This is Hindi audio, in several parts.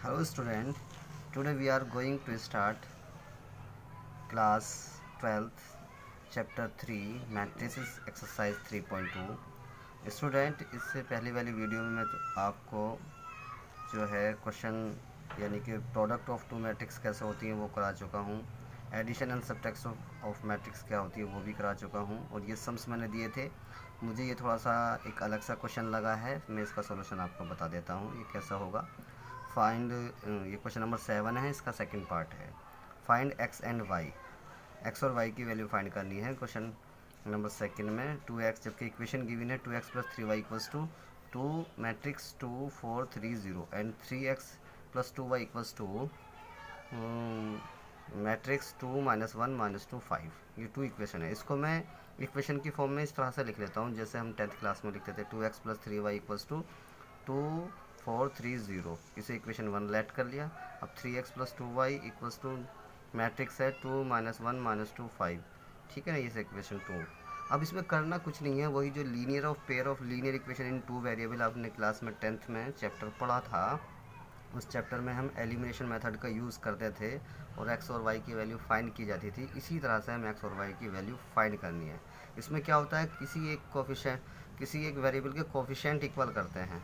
Hello student, today we are going to start class 12th chapter 3 matrices exercise 3.2। Student इससे पहले वाली वीडियो में मैं आपको जो है क्वेश्चन यानी कि प्रोडक्ट ऑफ टू मैट्रिक्स कैसे होती हैं वो करा चुका हूँ। Addition and subtraction of matrix क्या होती है वो भी करा चुका हूँ, और ये सम्स मैंने दिए थे। मुझे ये थोड़ा सा एक अलग सा क्वेश्चन लगा है, मैं इसका सॉल्यूशन आपको बता देता हूँ ये कैसा होगा। फाइंड, ये क्वेश्चन नंबर 7 है, इसका सेकंड पार्ट है। Find X and Y, X और वाई की वैल्यू फाइंड करनी है क्वेश्चन नंबर सेकंड में। 2x, जबकि इक्वेशन गिवन है 2x + 3y = 2 matrix 2 4 3 0 and 3x + 2y = matrix 2 -1 -2 5। ये 2 इक्वेशन है। इसको मैं इक्वेशन की फॉर्म में इस तरह से लिख लेता हूँ जैसे हम 10th क्लास में लिखते थे। 2x + 3y = 2 4 3 0। इसे इक्वेशन 1 लेट कर लिया। अब 3x + 2y = मैट्रिक्स है 2 -1 -2 5, ठीक है ना, ये इक्वेशन 2। अब इसमें करना कुछ नहीं है, वही जो linear of pair of linear equation in 2 variable आपने क्लास में 10th में चैप्टर पढ़ा था, उस चैप्टर में हम एलिमिनेशन मेथड का यूज़ करते थे और एक्स और वाई की वैल्यू फाइंड की जाती थी। इसी तरह से हमें एक्स और वाई की वैल्यू फाइंड करनी है। इसमें क्या होता है, किसी एक वेरिएबल के कोफिशिएंट इक्वल करते हैं।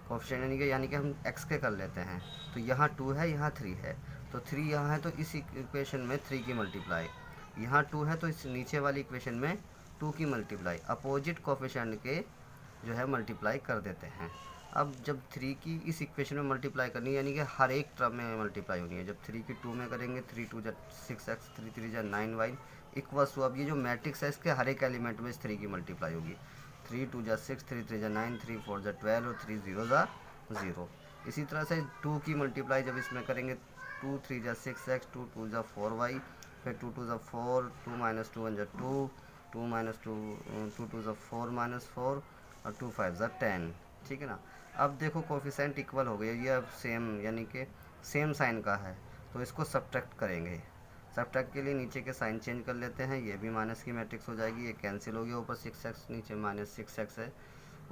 कोफिशिएंट यानी कि हम एक्स के कर लेते हैं, तो यहाँ 2 है, यहाँ 3 है, तो 3 यहाँ है तो इस इक्वेशन में 3 की मल्टीप्लाई, यहाँ 2 है तो इस नीचे वाली इक्वेशन में 2 की मल्टीप्लाई अपोजिट कोफिशिएंट के जो है मल्टीप्लाई कर देते हैं। अब जब 3 की इस इक्वेशन में मल्टीप्लाई करनी है, यानी कि हर एक टर्म में मल्टीप्लाई होनी है। जब 3 की 2 में करेंगे 3 2 6x 3 3 9y इक्वल्स टू, अब ये जो मैट्रिक्स है इसके हर एक एलिमेंट में इस 3 की मल्टीप्लाई होगी। 3 2 6 3 3 9 3 4 12 और 3 0 0। इसी तरह से 2 की मल्टीप्लाई जब इसमें करेंगे 2 3 6x 2 2 4y, फिर 2 2 4 2 -2 1 2 2 -2 2 2 4 -4 और 2 5 10, ठीक है ना। अब देखो कोफिशिएंट इक्वल हो गए, ये अब सेम यानी कि सेम साइन का है, तो इसको सब्ट्रैक्ट करेंगे। सब्ट्रैक्ट के लिए नीचे के साइन चेंज कर लेते हैं, ये भी माइनस की मैट्रिक्स हो जाएगी, ये कैंसिल हो गया। ऊपर 6x नीचे -6x है,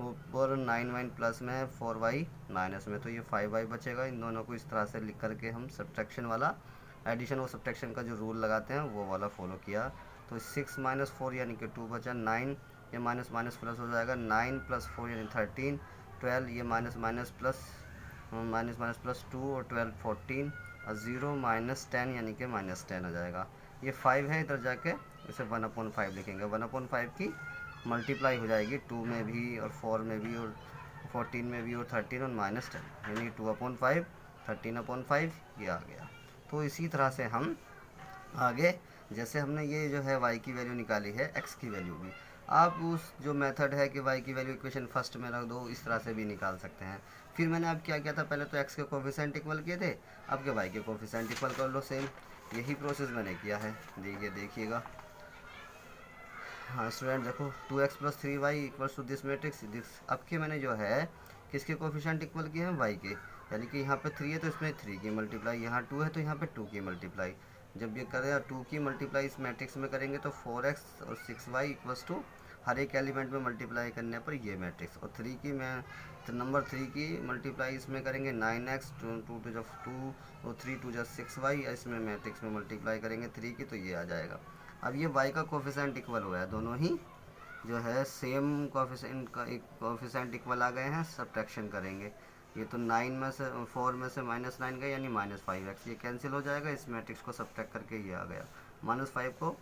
ऊपर 9y प्लस में है, 4y माइनस में, तो ये 5y बचेगा। इन दोनों को इस तरह से लिख करके हम सब्ट्रैक्शन वाला एडिशन और सब्ट्रैक्शन का जो रूल लगाते हैं वो वाला फॉलो किया। तो 6 - 4 यानी कि 2 बचा, 9 ये माइनस माइनस प्लस हो जाएगा, 9 + 4 यानी 13, 12 ये माइनस माइनस प्लस 2 और 12 14 और 0 -10 यानी कि -10 आ जाएगा। ये 5 है, इधर जाके इसे 1/5 लिखेंगे। 1/5 की मल्टीप्लाई हो जाएगी 2 में भी और 4 में भी और 14 में भी और 13 और -10, यानी 2/5 13/5 ये आ गया। तो इसी तरह से हम आगे, जैसे हमने ये जो है y की वैल्यू निकाली है, x की वैल्यू भी आप उस जो मेथड है कि y की वैल्यू इक्वेशन फर्स्ट में रख दो, इस तरह से भी निकाल सकते हैं। फिर मैंने अब क्या किया था, पहले तो x के कोफिशिएंट इक्वल किए थे, अब के y के कोफिशिएंट इक्वल कर लो, सेम यही प्रोसेस मैंने किया है। देखिएगा हाँ स्टूडेंट, देखो 2x + 3y = this matrix this. अब के मैंने जो है किसके कोफिशिएंट इक्वल किए हैं, y के, यानी कि यहाँ पे 3 है तो इसमें 3 की मल्टीप्लाई, यहाँ 2 है तो यहाँ पे 2 की मल्टीप्लाई। जब ये करें 2 की मल्टीप्लाई इस मैट्रिक्स में करेंगे तो 4x और 6y = हर एक एलिमेंट में मल्टीप्लाई करने पर ये मैट्रिक्स, और 3 की मैं नंबर 3 की मल्टीप्लाई इसमें करेंगे 9x 2 2 2 और 3 2 6y, इसमें मैट्रिक्स में मल्टीप्लाई करेंगे 3 की, तो ये आ जाएगा। अब ये y का कोफिशिएंट इक्वल हुआ है, दोनों ही जो है सेम कोफिशिएंट इक्वल आ गए हैं। सब्ट्रैक्शन करेंगे, ये तो 9 में से 4 में से -9 गए यानी -5x, ये कैंसिल हो जाएगा। इस मैट्रिक्स को सब्ट्रैक्ट करके ये आ गया, -5 को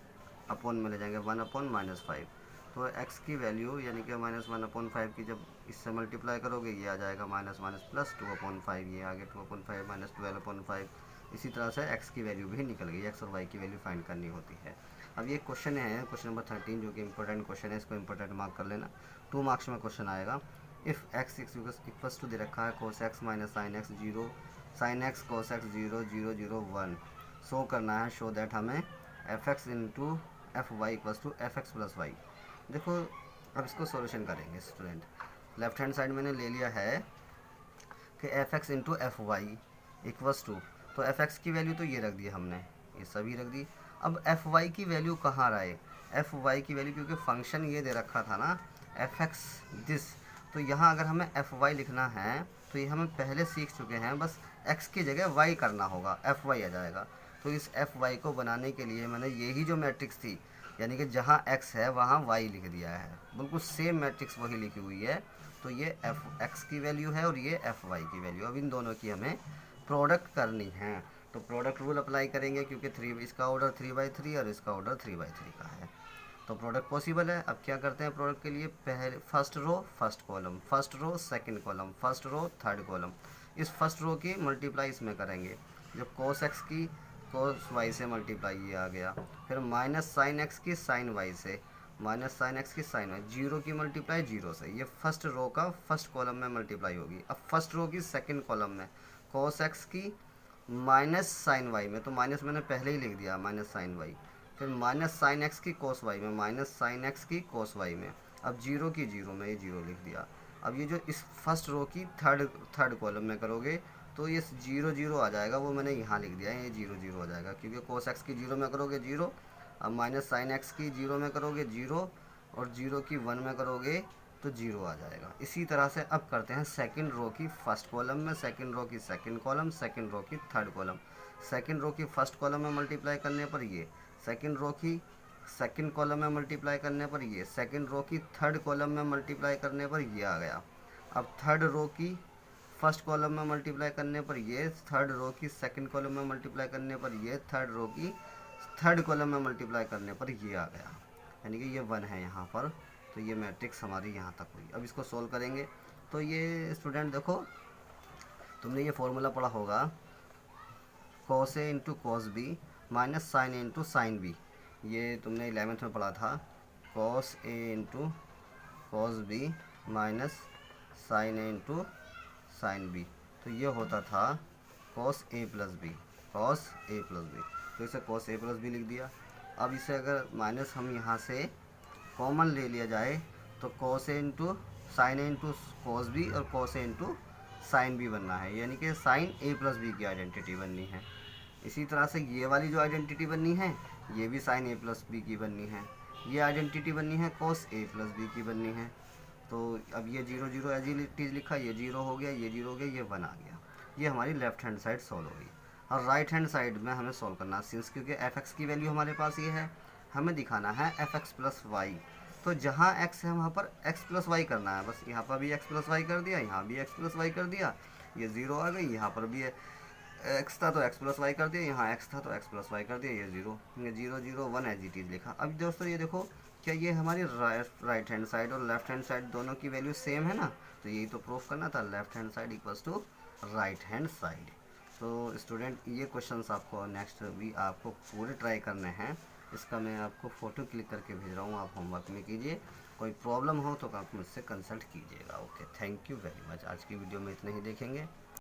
अपॉन में ले जाएंगे 1/-5। तो x की वैल्यू यानी कि -1/5 की जब इससे मल्टीप्लाई करोगे ये आ जाएगा -2/5, ये आ गया 2/5 -12/5। इसी तरह से x की वैल्यू भी निकल गई। x और y की वैल्यू फाइंड करनी होती है। अब ये क्वेश्चन है, क्वेश्चन नंबर 13, जो कि इंपॉर्टेंट क्वेश्चन है, इसको इंपॉर्टेंट मार्क कर लेना। 2 मार्क्स में क्वेश्चन आएगा। इफ़ x इक्वल्स टू दे रखा है cos x - sin x 0, sin x cos x 0 0 0 1 show करना है। शो दैट हमें fx × fy = fx + y। देखो अब इसको सॉल्यूशन करेंगे स्टूडेंट। लेफ्ट हैंड साइड मैंने ले लिया है कि fx × fy = तो fx की वैल्यू तो ये रख दी हमने, ये सभी रख दी। अब fy की वैल्यू कहाँ रहे, fy की वैल्यू, क्योंकि फंक्शन ये दे रखा था ना fx दिस, तो यहाँ अगर हमें fy लिखना है तो ये हमें पहले सीख चुके हैं, बस x की जगह y करना होगा, एफ वाई आ जाएगा। तो इस एफ वाई को बनाने के लिए मैंने यही जो मैट्रिक्स थी, यानी कि जहाँ x है वहाँ y लिख दिया है, बिल्कुल सेम मैट्रिक्स वही लिखी हुई है। तो ये एफ एक्स की वैल्यू है और ये एफ वाई की वैल्यू। अब इन दोनों की हमें प्रोडक्ट करनी है, तो प्रोडक्ट रूल अप्लाई करेंगे, क्योंकि इसका ऑर्डर 3/3 और इसका ऑर्डर 3/3 का है, तो प्रोडक्ट पॉसिबल है। अब क्या करते हैं प्रोडक्ट के लिए, पहले first row first column, first row second column, first row third column. इस फर्स्ट रो की मल्टीप्लाई इसमें करेंगे, जब कोस एक्स की कोस वाई से मल्टीप्लाई ये आ गया, फिर माइनस साइन एक्स की साइन वाई से, माइनस साइन एक्स की साइन वाई, जीरो की मल्टीप्लाई जीरो से, ये फर्स्ट रो का फर्स्ट कॉलम में मल्टीप्लाई होगी। अब फर्स्ट रो की सेकंड कॉलम में कोस एक्स की माइनस साइन वाई में, तो माइनस मैंने पहले ही लिख दिया, माइनस साइन वाई, फिर माइनस साइन एक्स की कोस वाई में, माइनस साइन एक्स की कोस वाई में, अब जीरो की जीरो में, ये जीरो लिख दिया। अब ये जो इस फर्स्ट रो की थर्ड कॉलम में करोगे तो ये जीरो जीरो आ जाएगा, वो मैंने यहाँ लिख दिया है, ये जीरो जीरो आ जाएगा, क्योंकि कोस एक्स की जीरो में करोगे जीरो, अब माइनस साइन एक्स की जीरो में करोगे जीरो, और जीरो की वन में करोगे तो जीरो आ जाएगा। इसी तरह से अब करते हैं सेकंड रो की फर्स्ट कॉलम में, सेकंड रो की सेकंड कॉलम, सेकंड रो की थर्ड कॉलम। सेकंड रो की फर्स्ट कॉलम में मल्टीप्लाई करने पर ये, सेकंड रो की सेकंड कॉलम में मल्टीप्लाई करने पर ये, सेकंड रो की थर्ड कॉलम में मल्टीप्लाई करने पर ये आ गया। अब थर्ड रो की फर्स्ट कॉलम में मल्टीप्लाई करने पर ये, थर्ड रो की सेकंड कॉलम में मल्टीप्लाई करने पर ये, थर्ड रो की थर्ड कॉलम में मल्टीप्लाई करने पर ये आ गया, यानी कि ये वन है यहाँ पर। तो ये मैट्रिक्स हमारी यहाँ तक हुई। अब इसको सोल्व करेंगे, तो ये स्टूडेंट देखो, तुमने ये फॉर्मूला पढ़ा होगा, cos A into cos B minus sine A into sine B, ये तुमने 11th में पढ़ा था, cos A into cos B minus sine A into sine B, तो ये होता था cos A plus B, cos A plus B, तो इसे कॉस ए प्लस बी लिख दिया। अब इसे अगर माइनस हम यहाँ से कॉमन ले लिया जाए तो cos A into sign A into cos B और cos A into sine B बनना है, यानी कि साइन ए प्लस बी की आइडेंटिटी बननी है। इसी तरह से ये वाली जो आइडेंटिटी बननी है ये भी साइन ए प्लस बी की बननी है, ये आइडेंटिटी बननी है कॉस ए प्लस बी की बननी है। तो अब ये zero zero as it is लिखा, ये जीरो हो गया, ये जीरो हो गया, ये वन आ गया। ये हमारी लेफ्ट हैंड साइड सॉल्व हो गई। और राइट हैंड साइड में हमें सॉल्व करना है, सिंस क्योंकि एफ एक्स की वैल्यू हमारे पास ये है, हमें दिखाना है एफ एक्स प्लस वाई। तो जहाँ x है वहाँ पर x प्लस वाई करना है, बस यहाँ पर भी x प्लस वाई कर दिया, यहाँ भी x प्लस वाई कर दिया, ये ज़ीरो आ गई, यहाँ पर भी x था तो x प्लस वाई कर दिया, यहाँ x था तो x प्लस वाई कर दिया, ये ज़ीरो, ये zero zero one as it is लिखा। अब दोस्तों ये देखो, क्या ये हमारी राइट हैंड साइड और लेफ्ट हैंड साइड दोनों की वैल्यू सेम है ना, तो यही तो प्रूफ करना था, left hand side equals to right hand side. तो स्टूडेंट ये क्वेश्चंस आपको नेक्स्ट भी आपको पूरे ट्राई करने हैं, इसका मैं आपको फ़ोटो क्लिक करके भेज रहा हूँ, आप होमवर्क में कीजिए, कोई प्रॉब्लम हो तो आप मुझसे कंसल्ट कीजिएगा। Okay, thank you very much. आज की वीडियो में इतना ही देखेंगे।